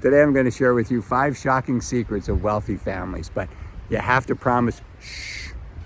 Today I'm going to share with you 5 shocking secrets of wealthy families, but you have to promise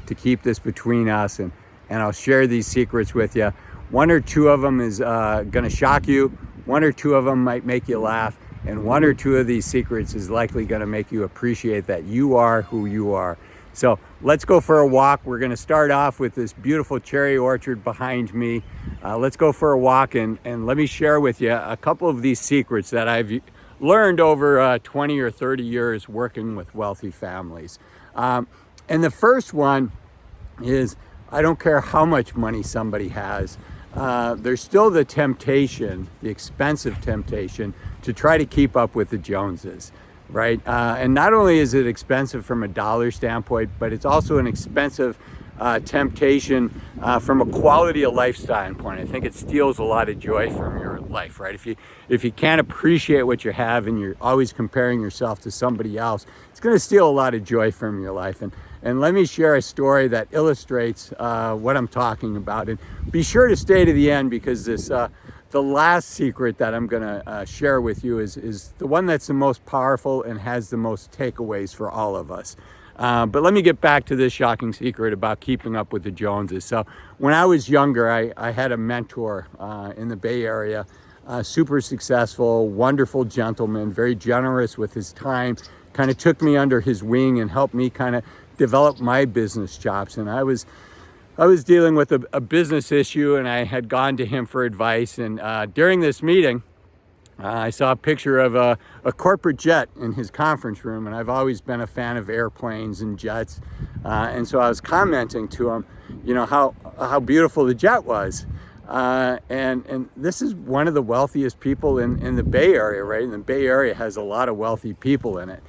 to keep this between us, and I'll share these secrets with you. 1 or 2 of them is going to shock you, 1 or 2 of them might make you laugh, and 1 or 2 of these secrets is likely going to make you appreciate that you are who you are. So let's go for a walk. We're going to start off with this beautiful cherry orchard behind me. Let's go for a walk and let me share with you a couple of these secrets that I've learned over 20 or 30 years working with wealthy families. And the first one is, I don't care how much money somebody has, there's still the temptation, the expensive temptation, to try to keep up with the Joneses, right? And not only is it expensive from a dollar standpoint, but it's also an expensive temptation from a quality of life standpoint. I think it steals a lot of joy from your life, right? If you can't appreciate what you have and you're always comparing yourself to somebody else, it's going to steal a lot of joy from your life. And let me share a story that illustrates what I'm talking about. And be sure to stay to the end, because this the last secret that I'm going to share with you is the one that's the most powerful and has the most takeaways for all of us. But let me get back to this shocking secret about keeping up with the Joneses. So when I was younger, I had a mentor in the Bay Area, super successful, wonderful gentleman, very generous with his time, kind of took me under his wing and helped me kind of develop my business chops. And I was dealing with a business issue, and I had gone to him for advice. And during this meeting, I saw a picture of a corporate jet in his conference room, and I've always been a fan of airplanes and jets. And so I was commenting to him, how beautiful the jet was. And this is one of the wealthiest people in the Bay Area, right? And the Bay Area has a lot of wealthy people in it.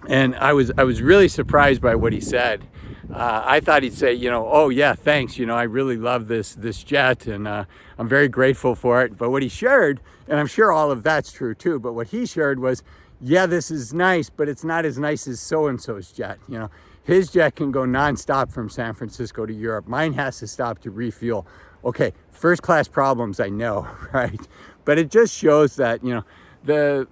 And I was really surprised by what he said. I thought he'd say, oh yeah, thanks. I really love this jet, and I'm very grateful for it. But what he shared, and I'm sure all of that's true too, but what he shared was, yeah, this is nice, but it's not as nice as so-and-so's jet. His jet can go nonstop from San Francisco to Europe. Mine has to stop to refuel. Okay, first class problems, I know, right? But it just shows that, the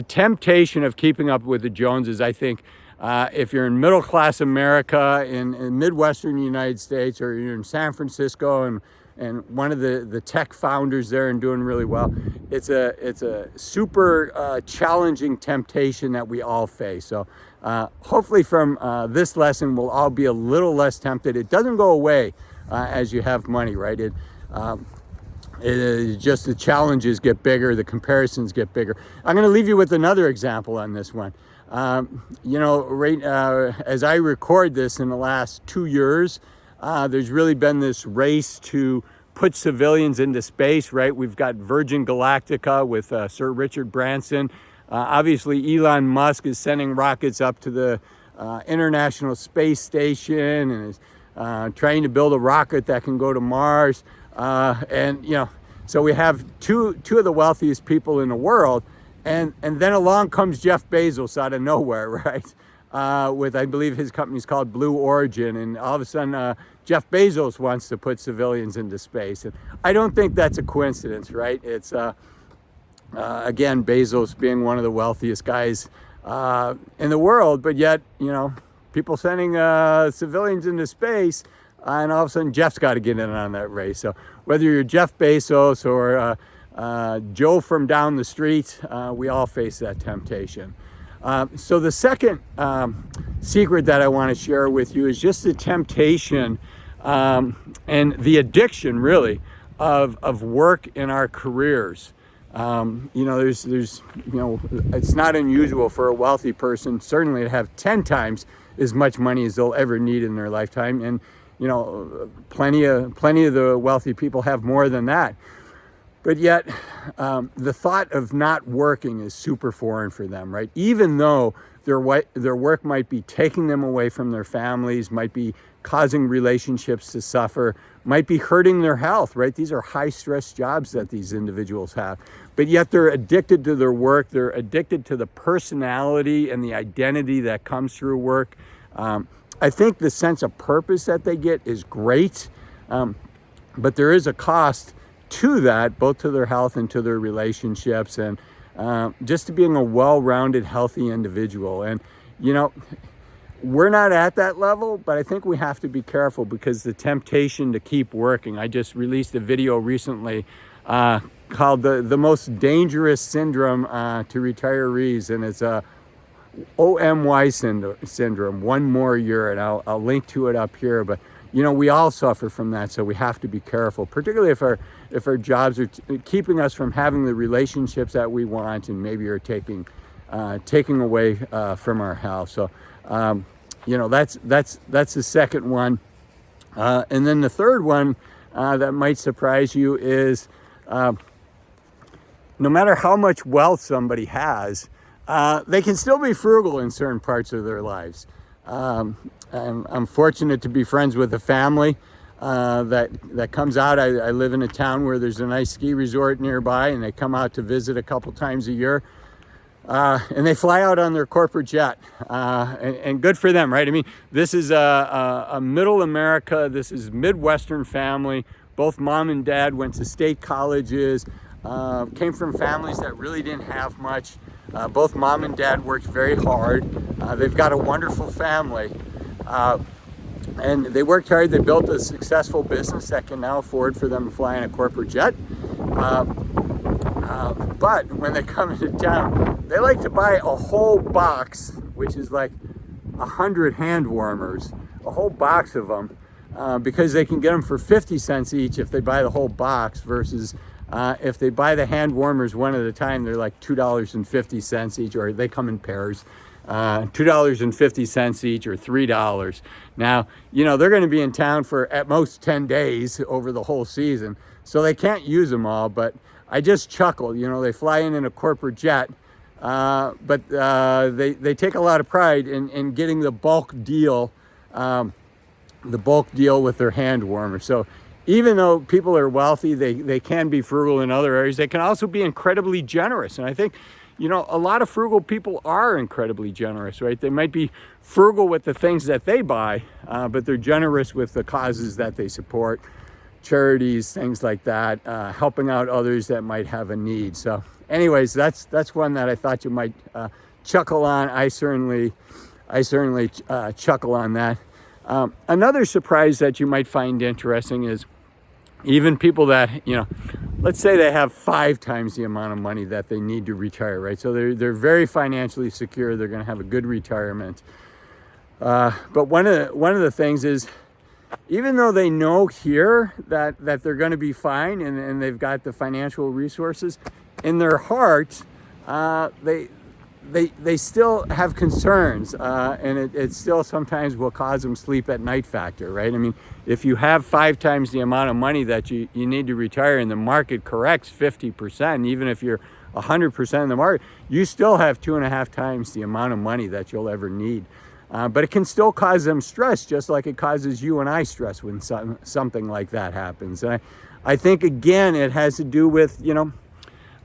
temptation of keeping up with the Joneses, I think, if you're in middle class America, in Midwestern United States, or you're in San Francisco and one of the tech founders there and doing really well, it's a super challenging temptation that we all face. So hopefully from this lesson, we'll all be a little less tempted. It doesn't go away as you have money, right? It is just the challenges get bigger, the comparisons get bigger. I'm going to leave you with another example on this one. As I record this, in the last 2 years, there's really been this race to put civilians into space, right? We've got Virgin Galactica with Sir Richard Branson. Obviously, Elon Musk is sending rockets up to the International Space Station and is trying to build a rocket that can go to Mars. So we have two of the wealthiest people in the world. And then along comes Jeff Bezos out of nowhere, right? With, I believe his company's called Blue Origin. And all of a sudden, Jeff Bezos wants to put civilians into space. And I don't think that's a coincidence, right? It's, again, Bezos being one of the wealthiest guys in the world. But yet, people sending civilians into space, and all of a sudden Jeff's got to get in on that race. So whether you're Jeff Bezos or Joe from down the street, we all face that temptation. So the second secret that I want to share with you is just the temptation and the addiction, really, of work in our careers. There's it's not unusual for a wealthy person certainly to have 10 times as much money as they'll ever need in their lifetime, and plenty of the wealthy people have more than that. But yet, the thought of not working is super foreign for them, right? Even though their work might be taking them away from their families, might be causing relationships to suffer, might be hurting their health, right? These are high-stress jobs that these individuals have. But yet they're addicted to their work. They're addicted to the personality and the identity that comes through work. I think the sense of purpose that they get is great, but there is a cost to that, both to their health and to their relationships. And just to being a well-rounded, healthy individual. And, you know, we're not at that level, but I think we have to be careful because the temptation to keep working. I just released a video recently called the most dangerous syndrome to retirees, and it's a OMY syndrome, one more year, and I'll link to it up here. But you know, we all suffer from that, so we have to be careful, particularly if our jobs are keeping us from having the relationships that we want, and maybe are taking away from our health. So you know, that's the second one, and then the third one that might surprise you is no matter how much wealth somebody has, they can still be frugal in certain parts of their lives. I'm fortunate to be friends with a family that comes out. I live in a town where there's a nice ski resort nearby, and they come out to visit a couple times a year. And they fly out on their corporate jet, and good for them, right? I mean, this is a middle America. This is Midwestern family. Both mom and dad went to state colleges, came from families that really didn't have much. Both mom and dad worked very hard. They've got a wonderful family. And they worked hard. They built a successful business that can now afford for them to fly in a corporate jet. But when they come into town, they like to buy a whole box, which is like 100 hand warmers, a whole box of them, because they can get them for 50 cents each if they buy the whole box, versus if they buy the hand warmers one at a time, they're like $2.50 each, or they come in pairs. $2.50 each, or $3. Now, you know, they're going to be in town for at most 10 days over the whole season, so they can't use them all. But I just chuckle, you know, they fly in a corporate jet, but they take a lot of pride in getting the bulk deal with their hand warmer. So even though people are wealthy, they can be frugal in other areas. They can also be incredibly generous. And I think, you know, a lot of frugal people are incredibly generous, right? They might be frugal with the things that they buy, but they're generous with the causes that they support, charities, things like that, helping out others that might have a need. So anyways, that's one that I thought you might chuckle on. I certainly chuckle on that. Another surprise that you might find interesting is even people that, you know, let's say they have 5 times the amount of money that they need to retire, right? So they're very financially secure. They're going to have a good retirement. But one of the things is, even though they know here that they're going to be fine, and they've got the financial resources, in their heart, they still have concerns, and it still sometimes will cause them sleep at night factor, right? I mean, if you have 5 times the amount of money that you need to retire, and the market corrects 50%, even if you're 100% in the market, you still have 2.5 times the amount of money that you'll ever need. But it can still cause them stress, just like it causes you and I stress when something like that happens. And I think, again, it has to do with, you know,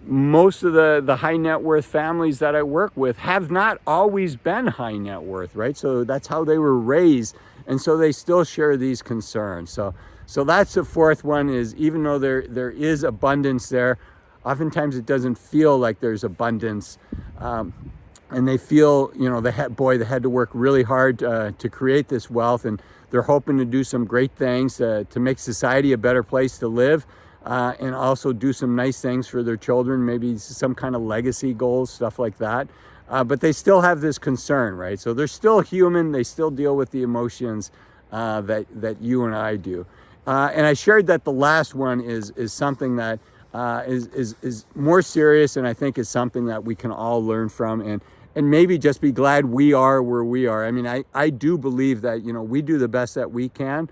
most of the high net worth families that I work with have not always been high net worth, right? So that's how they were raised, and so they still share these concerns. So that's the fourth one, is even though there is abundance there, oftentimes it doesn't feel like there's abundance. And they feel, you know, they had to work really hard to create this wealth, and they're hoping to do some great things to make society a better place to live, and also do some nice things for their children, maybe some kind of legacy goals, stuff like that. But they still have this concern, right? So they're still human. They still deal with the emotions that you and I do. And I shared that the last one is something that is more serious, and I think is something that we can all learn from, and maybe just be glad we are where we are. I mean, I do believe that, you know, we do the best that we can.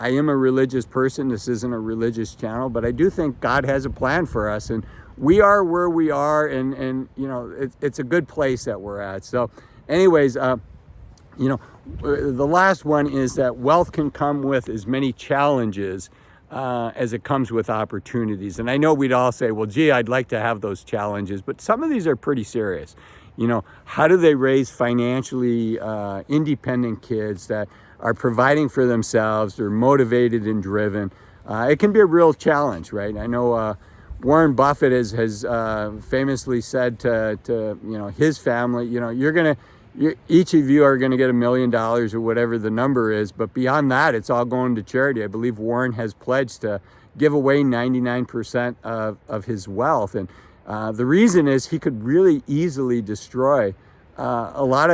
I am a religious person. This isn't a religious channel, but I do think God has a plan for us, and we are where we are, and you know, it's a good place that we're at. So anyways, you know, the last one is that wealth can come with as many challenges as it comes with opportunities. And I know we'd all say, well, gee, I'd like to have those challenges, but some of these are pretty serious. You know, how do they raise financially independent kids that are providing for themselves, they're motivated and driven? It can be a real challenge, right? I know Warren Buffett has famously said to his family, each of you are going to get $1 million or whatever the number is, but beyond that, it's all going to charity. I believe Warren has pledged to give away 99% of his wealth, and the reason is he could really easily destroy a lot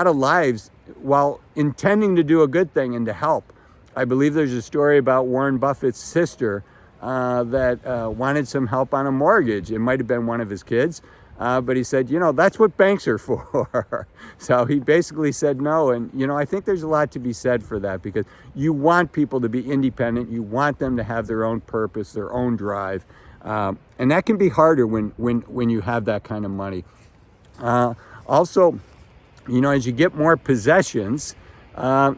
of lives while intending to do a good thing and to help. I believe there's a story about Warren Buffett's sister that wanted some help on a mortgage. It might have been one of his kids, but he said, that's what banks are for. So he basically said no. And, I think there's a lot to be said for that, because you want people to be independent. You want them to have their own purpose, their own drive. And that can be harder when you have that kind of money. Also, as you get more possessions,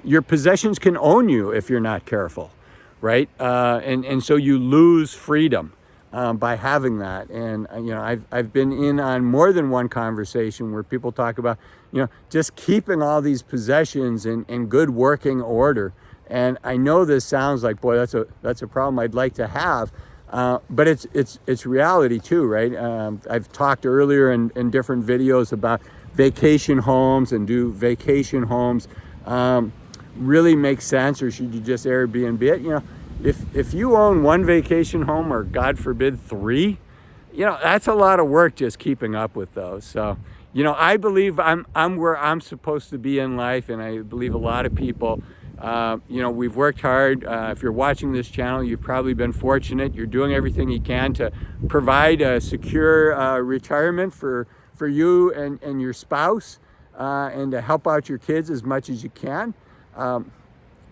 your possessions can own you if you're not careful, right? And so you lose freedom by having that. And I've been in on more than one conversation where people talk about just keeping all these possessions in good working order. And I know this sounds like, boy, that's a problem I'd like to have, but it's reality too, right? I've talked earlier in different videos about vacation homes, and do vacation homes really make sense, or should you just Airbnb it? If you own one vacation home, or God forbid 3, that's a lot of work just keeping up with those. So I believe I'm where I'm supposed to be in life, and I believe a lot of people, we've worked hard. If you're watching this channel, you've probably been fortunate. You're doing everything you can to provide a secure retirement for you and your spouse, and to help out your kids as much as you can.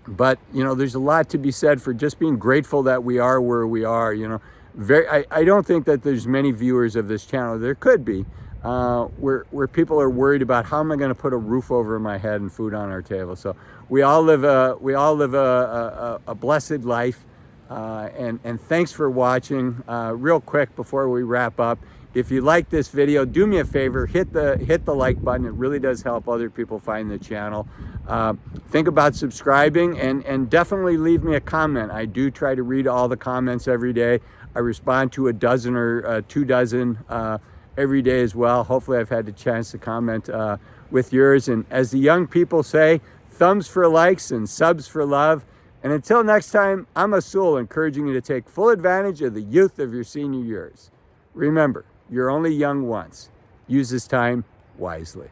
But there's a lot to be said for just being grateful that we are where we are. I don't think that there's many viewers of this channel. There could be, where people are worried about, how am I going to put a roof over my head and food on our table. So we all live a blessed life. And thanks for watching. Real quick before we wrap up, if you like this video, do me a favor, hit the like button. It really does help other people find the channel. Think about subscribing, and definitely leave me a comment. I do try to read all the comments every day. I respond to a dozen or 2 dozen every day as well. Hopefully I've had the chance to comment with yours. And as the young people say, thumbs for likes and subs for love. And until next time, I'm Azul, encouraging you to take full advantage of the youth of your senior years. Remember, you're only young once. Use this time wisely.